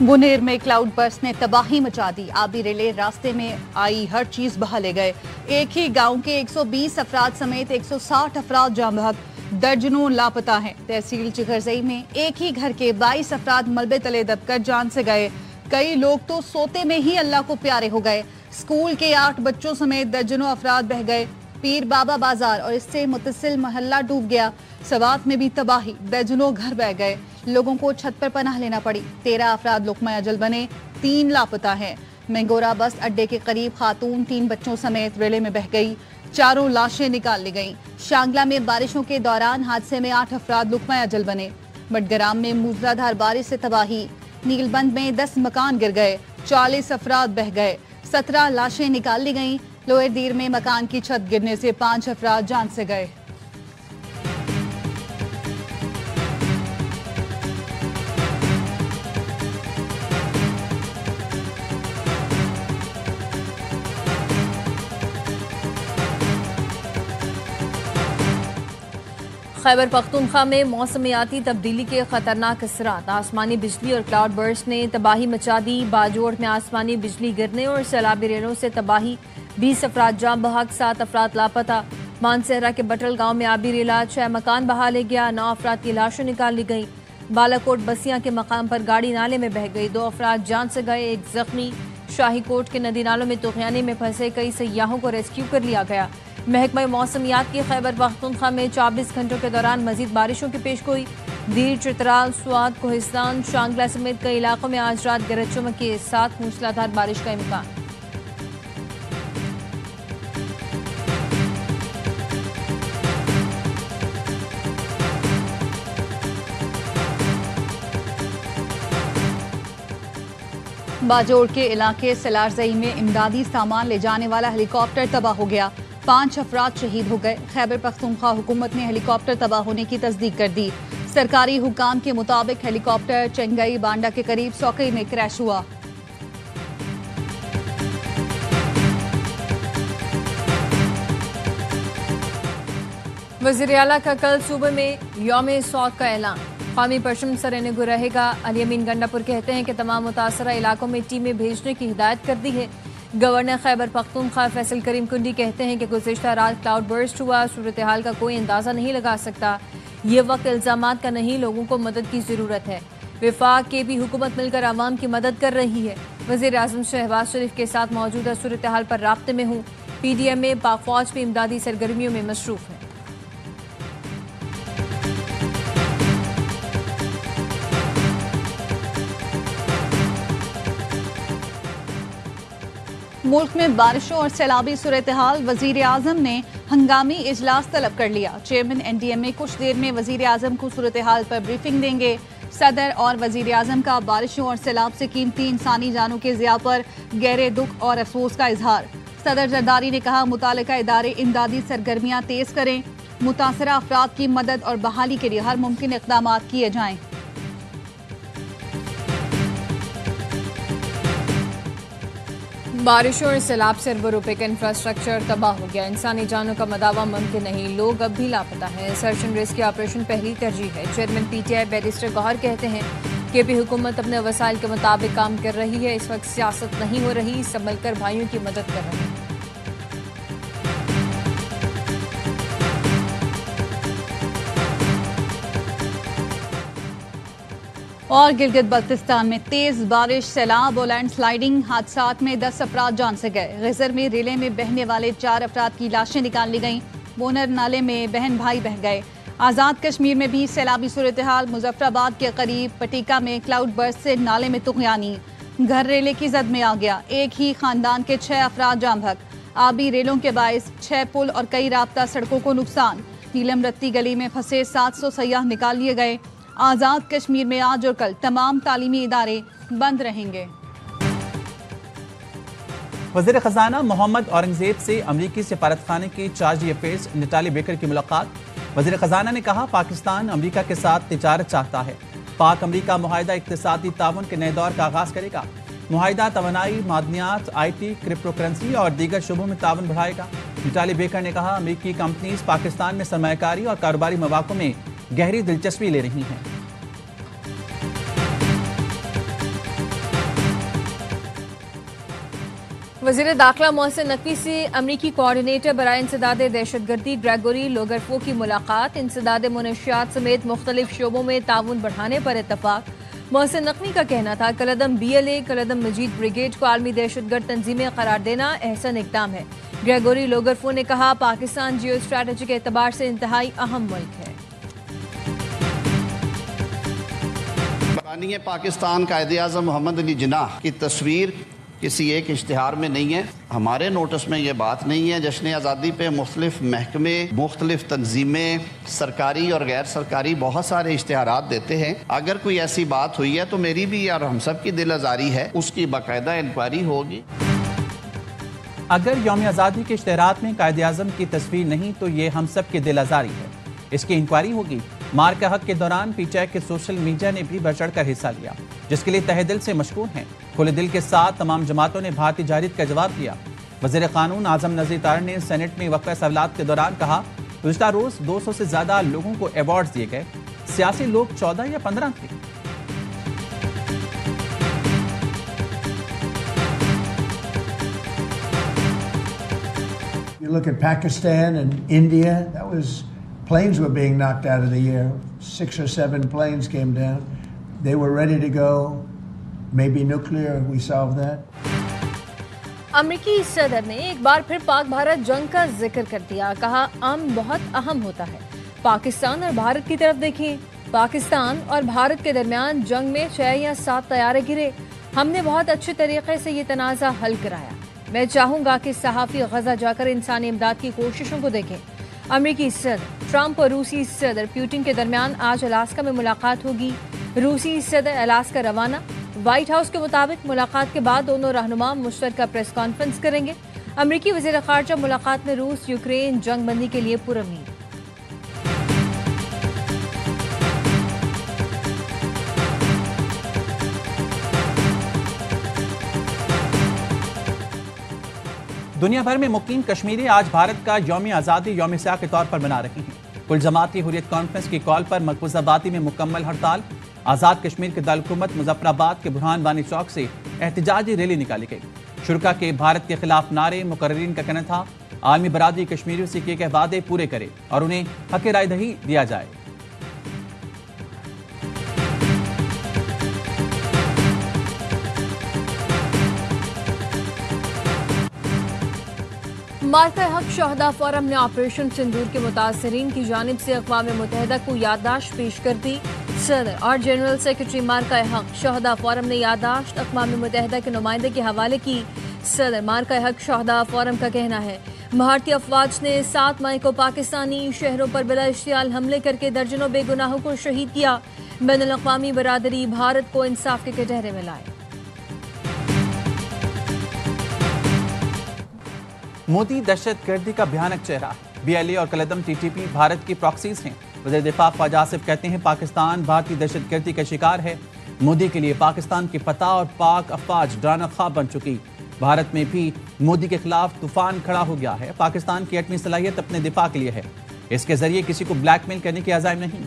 बुनेर में cloud burst ने तबाही मचा दी। आबी रेले रास्ते में आई हर चीज बहा ले गए। एक ही गांव के 120 अफराद समेत 160 अफराद जाम बहक, दर्जनों लापता हैं। तहसील चिखरजई में एक ही घर के 22 अफराद मलबे तले दबकर जान से गए। कई लोग तो सोते में ही अल्लाह को प्यारे हो गए। स्कूल के 8 बच्चों समेत दर्जनों अफराद बह गए। पीर बाबा बाजार और इससे मुतसिल मोहल्ला डूब गया। सवात में भी तबाही, दर्जनों घर बह गए। लोगों को छत पर पनाह लेना पड़ी। 13 अफराद लुकमा अजल बने, 3 लापता हैं। मैंगोरा बस अड्डे के करीब खातून 3 बच्चों समेत रेले में बह गई। 4 लाशें निकाल ली गईं। शांगला में बारिशों के दौरान हादसे में 8 अफराद लुकमा अजल बने। बटग्राम में मूसलाधार बारिश से तबाही। नीलबंद में 10 मकान गिर गए, 40 अफराद बह गए। 17 लाशें निकाल ली गईं। लोअर दीर में मकान की छत गिरने से 5 अफराद जान से गए। खैबर पख्तूनख्वा में मौसमियाती तब्दीली के खतरनाक असरात। आसमानी बिजली और क्लाउड बर्स्ट ने तबाही मचा दी। बाजोड़ में आसमानी बिजली गिरने और सैलाबी रेलों से तबाही। 20 अफराद जाम बहक, 7 अफराद लापता। मानसहरा के बटल गांव में आबी रेला 6 मकान बहा ले गया। 9 अफराद की लाशें निकाल ली गई। बालाकोट बसियां के मकाम पर गाड़ी नाले में बह गई। 2 अफराद जान से गए, 1 जख्मी। शाहीकोट के नदी नालों में तुगयानी में फंसे कई सयाहों को रेस्क्यू कर लिया गया। महकमा मौसमियात की खैबर पख्तूनख्वा में 24 घंटों के दौरान मजीद बारिशों की पेशगोई। दीर, चित्राल, स्वात, कोहिस्तान, शांगला समेत कई इलाकों में आज रात गरज चमक के साथ मूसलाधार बारिश का इम्कान। बाजोड़ के इलाके सलारजई में इमदादी सामान ले जाने वाला हेलीकॉप्टर तबाह हो गया। 5 अफराद शहीद हो गए। खैबर पख्तूनख्वा हुकूमत ने हेलीकॉप्टर तबाह होने की तस्दीक कर दी। सरकारी हुकाम के मुताबिक हेलीकॉप्टर चंगई बांडा के करीब सौकई में क्रैश हुआ। वज़ीर आला का कल सूबे में यौम सौत का ऐलान। कौमी परचम सर निगो रहेगा। अली अमीन गंडापुर कहते हैं कि तमाम मुतासरा इलाकों में टीमें भेजने की हिदायत कर दी है। गवर्नर खैबर पख्तूनख्वा फैसल करीम कुंडी कहते हैं कि गुज़िश्ता रात क्लाउड बर्स्ट हुआ, सूरत हाल का कोई अंदाज़ा नहीं लगा सकता। ये वक्त इल्ज़ामात का नहीं, लोगों को मदद की ज़रूरत है। विफाक के भी हुकूमत मिलकर आवाम की मदद कर रही है। वज़ीर आज़म शहबाज शरीफ के साथ मौजूदा सूरत हाल पर राब्ते में हूँ। PDM में पाक फौज भी इमदादी सरगर्मियों में मसरूफ़ है। मुल्क में बारिशों और सैलाबी सूरत हाल। वजीर आजम ने हंगामी इजलास तलब कर लिया। चेयरमैन NDMA कुछ देर में वजीर आजम को सूरत हाल पर ब्रीफिंग देंगे। सदर और वजीर आजम का बारिशों और सैलाब से कीमती इंसानी जानों के ज़िया पर गहरे दुख और अफसोस का इजहार। सदर जरदारी ने कहा, मुतालिका इदारे इमदादी सरगर्मियाँ तेज करें। मुतासरा अफराद की मदद और बहाली के लिए हर मुमकिन इक़दाम किए जाएँ। बारिशों और सैलाब से अरबों रुपए का इंफ्रास्ट्रक्चर तबाह हो गया। इंसानी जानों का मदावा मुमकिन नहीं, लोग अब भी लापता हैं। सर्च एंड रेस्क्यू ऑपरेशन पहली तरजीह है। चेयरमैन PTI बैरिस्टर गौहर कहते हैं कि भी हुकूमत अपने वसाइल के मुताबिक काम कर रही है। इस वक्त सियासत नहीं हो रही, संभल कर भाइयों की मदद कर रहे हैं। और गिलगित बल्तिस्तान में तेज बारिश, सैलाब और लैंडस्लाइडिंग हादसात में 10 अफराद जान से गए। गजर में रेले में बहने वाले 4 अफराद की लाशें निकाल ली गईं। बोनर नाले में बहन भाई बह गए। आज़ाद कश्मीर में भी सैलाबी सूरत हाल। मुजफ्फराबाद के करीब पटीका में क्लाउड बर्स्ट से नाले में तुगयानी, घर रेले की जद में आ गया। एक ही खानदान के 6 अफराद जाम बहक। आबी रेलों के बायस 6 पुल और कई राब्ता सड़कों को नुकसान। नीलम रत्ती गली में फंसे 700 सयाह निकाल लिए गए। आज़ाद कश्मीर में आज और कल तमाम तालीमी इदारे बंद रहेंगे। वज़ीर ख़ज़ाना मोहम्मद औरंगज़ेब से अमरीकी सफारतखाने की चार्ज अफेयर्स नताली बेकर की मुलाकात। वज़ीर ख़जाना ने कहा, पाकिस्तान अमरीका के साथ तिजारत चाहता है। पाक अमरीका मुआहिदा इक़्तिसादी ताउन के नए दौर का आगाज़ करेगा। मुआहिदा तवानाई, मादनियात, IT, क्रिप्टो करेंसी और दीगर शुबों में ताउन बढ़ाएगा। नताली बेकर ने कहा, अमरीकी कंपनीज पाकिस्तान में सरमायाकारी और कारोबारी मौक़ों में गहरी दिलचस्पी ले रही हैं। वज़ीर दाखिला मोहसिन नकवी से अमरीकी कोऑर्डिनेटर बराए इंसदाद दहशतगर्दी ग्रेगोरी लोगरफो की मुलाकात। इंसदाद मुनशियात समेत मुख्तलिफ शोबों में ताउन बढ़ाने पर इत्तफाक। मोहसिन नकवी का कहना था, कलदम BLA कलदम मजीद ब्रिगेड को आलमी दहशतगर्द तंजीमें करार देना अहसन इक़दाम है। ग्रेगोरी लोगरफो ने कहा, पाकिस्तान जियो स्ट्रैटेजी के एतबार से इंतहाई अहम मुल्क है। पाकिस्तान कायदे-ए-आज़म मोहम्मद अली जिन्नाह की तस्वीर किसी एक इश्तिहार में नहीं है। हमारे नोटिस में ये बात नहीं है। जश्न आज़ादी पे मुख्तलिफ महकमे, मुख्तलिफ तंजीमें, सरकारी और गैर सरकारी बहुत सारे इश्तिहारात देते हैं। अगर कोई ऐसी बात हुई है तो मेरी भी और हम सब की दिल आज़ारी है, उसकी बाकायदा इंक्वायरी होगी। अगर यौम आज़ादी के इश्तिहारात में कायदे-ए-आज़म की तस्वीर नहीं तो ये हम सब की दिल आज़ारी है, इसकी इंक्वायरी होगी। मार्क हक के दौरान PTI के सोशल मीडिया ने भी बढ़ चढ़कर हिस्सा लिया, जिसके लिए तहे दिल से मशकूर हैं। खुले दिल के साथ तमाम जमातों ने भारतीय जारियत का जवाब दिया। वज़ीर क़ानून आज़म नज़ीर तारड़ ने सेनेट में वक़्फ़े सवालात के दौरान कहा, गुज़िश्ता रोज़ 200 से ज़्यादा लोगों को अवार्ड दिए गए, सियासी लोग 14 या 15 थे। You look at Pakistan and India, that was planes were being knocked out of the air. 6 or 7 planes came down. They were ready to go. Maybe nuclear, we solved that. अमरीकी सदर ने एक बार फिर पाक भारत जंग का जिक्र कर दिया। कहा, अमन बहुत अहम होता है। पाकिस्तान और भारत की तरफ देखिए। पाकिस्तान और भारत के दरमियान जंग में 6 या 7 तैयारे गिरे। हमने बहुत अच्छे तरीके से ये तनाज़ा हल कराया। मैं चाहूंगा कि सहाफ़ी गजा जाकर इंसानी इमदाद की कोशिशों को देखें। अमरीकी सदर ट्रंप और रूसी सदर पुतिन के दरमियान आज अलास्का में मुलाकात होगी। रूसी सदर अलास्का रवाना। व्हाइट हाउस के मुताबिक मुलाकात के बाद दोनों रहनुमा मुश्तरका प्रेस कॉन्फ्रेंस करेंगे। अमरीकी वज़ीर ख़ारजा मुलाकात में रूस यूक्रेन जंग बंदी के लिए पुरउम्मीद। दुनिया भर में मुकीम कश्मीरी आज भारत का यौम आज़ादी यौम स्याह के तौर पर मना रही हैं। कुल जमाती हुर्रियत कॉन्फ्रेंस की कॉल पर मकबूजाबादी में मुकम्मल हड़ताल। आज़ाद कश्मीर के दारुल-हुकूमत मुजफ्फराबाद के बुरहान वानी चौक से एहतजाजी रैली निकाली गई। शुरका के भारत के खिलाफ नारे। मुकर्रिरीन का कहना था, आलमी बरादरी कश्मीरियों से किए गए वादे पूरे करे और उन्हें हक़ राय दही दिया जाए। मार्का हक शहदा फोरम ने ऑपरेशन सिंदूर के मुतासरीन की जानिब से अक़वाम मुत्तहिदा को याददाश्त पेश कर दी। सदर और जनरल सेक्रेटरी मार्का हक शहदा फोरम ने याददाश्त अक़वाम मुत्तहिदा के नुमाइंदे के हवाले की। सदर मार्का हक शहदा फोरम का कहना है, भारतीय अफवाज ने 7 मई को पाकिस्तानी शहरों पर बिला इश्तियाल हमले करके दर्जनों बेगुनाहों को शहीद किया। बैनुल अक़वामी बरादरी भारत को इंसाफ के कटहरे में लाए। मोदी दहशतगर्दी का भयानक चेहरा है। BLA और कलदम TTP भारत की प्रॉक्सीज हैं। वज़ीर दिफा ख्वाजा आसिफ कहते हैं, पाकिस्तान भारतीय दहशतगर्दी का शिकार है। मोदी के लिए पाकिस्तान की फतह और पाक अफवाज डराना ख्वाब बन चुकी। भारत में भी मोदी के खिलाफ तूफान खड़ा हो गया है। पाकिस्तान की एटमी सलाहियत अपने दिफा के लिए है, इसके जरिए किसी को ब्लैकमेल करने के अज़ाइम नहीं।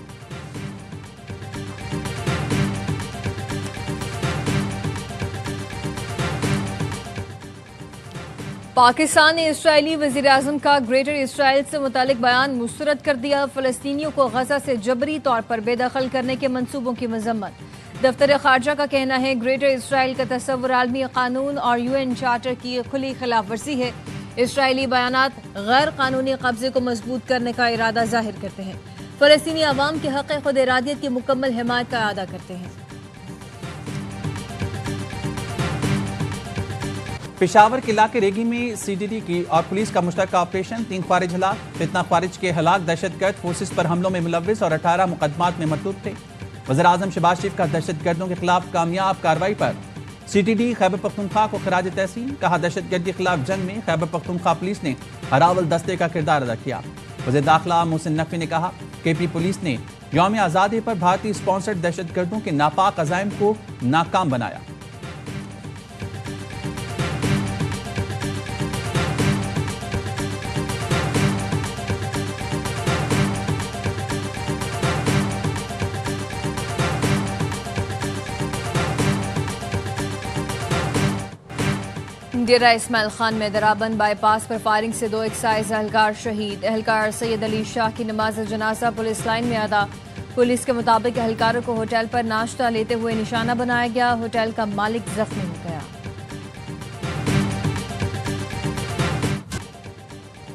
पाकिस्तान ने इस्राएली वज़ीर आज़म का ग्रेटर इसराइल से मुतालिक बयान मुस्तरद कर दिया। फ़लस्तीनियों को गजा से जबरी तौर पर बेदखल करने के मंसूबों की मजम्मत। दफ्तर खारजा का कहना है, ग्रेटर इसराइल का तस्वुर आलमी कानून और UN चार्टर की खुली खिलाफ वर्जी है। इसराइली बयानात गैर कानूनी कब्जे को मजबूत करने का इरादा जाहिर करते हैं। फ़लस्तीनी अवाम के हक़ खुद इरादियत की मुकम्मल हिमायत का अदा करते हैं। पेशावर के इलाके रेगी में CTD की और पुलिस का मुश्तरका ऑपरेशन। 3 ख्वारिज हलाक। फितना ख्वारिज के हलाक दहशतगर्द फोर्सेस पर हमलों में मुलव्विस और 18 मुकदमात में मतलूब थे। वज़ीर आज़म शहबाज शरीफ का दहशतगर्दों के खिलाफ कामयाब कार्रवाई पर CTD खैबर पख्तूनख्वा को खराज तहसीन। कहा, दहशतगर्दी के खिलाफ जंग में खैबर पख्तूनख्वा पुलिस ने हरावल दस्ते का किरदार अदा किया। वज़ीर दाखिला मोहसिन नकवी ने कहा KP पुलिस ने यौम आज़ादी पर भारतीय स्पॉन्सर्ड दहशतगर्दों के नापाक अज़ाइम को नाकाम बनाया। डेरा इस्माइल खान में दराबंद बाईपास पर फायरिंग से 2 एक्साइज एहलकार शहीद। एहलकार सैयद अली शाह की नमाज जनाजा पुलिस लाइन में अदा। पुलिस के मुताबिक एहलकारों को होटल पर नाश्ता लेते हुए निशाना बनाया गया। होटल का मालिक जख्मी हो गया।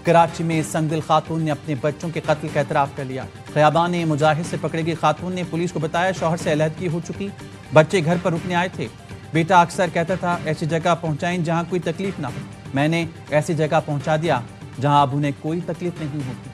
कराची में संगदिल खातून ने अपने बच्चों के कत्ल का एतराफ कर लिया। ख़याबान मुजाहिद से पकड़ी गई खातून ने पुलिस को बताया शौहर से अलहदगी हो चुकी, बच्चे घर पर रुकने आए थे। बेटा अक्सर कहता था ऐसी जगह पहुंचाएं जहां कोई तकलीफ ना हो। मैंने ऐसी जगह पहुंचा दिया जहां अब उन्हें कोई तकलीफ नहीं होती।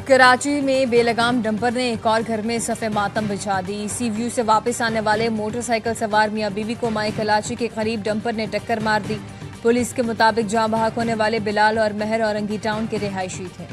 कराची में बेलगाम डंपर ने एक और घर में सफ़े मातम बिछा दी। सी व्यू से वापस आने वाले मोटरसाइकिल सवार मियां बीवी को माए कलाची के करीब डंपर ने टक्कर मार दी। पुलिस के मुताबिक जाँ बहक होने वाले बिलाल और महर औरंगी टाउन के रिहायशी थे।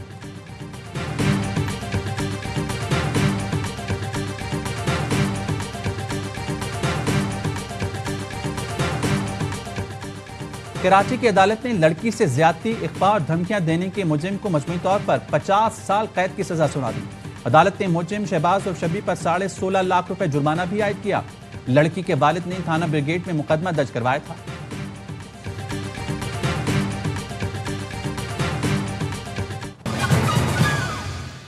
कराची की अदालत ने लड़की से ज्यादती, इख्फा और धमकियां देने के मुजरिम को मजमूई तौर पर 50 साल कैद की सजा सुना दी। अदालत ने मुजरिम शहबाज और शबी पर 16.5 लाख रुपए जुर्माना भी आयद किया। लड़की के वालिद ने थाना ब्रिगेड में मुकदमा दर्ज करवाया था।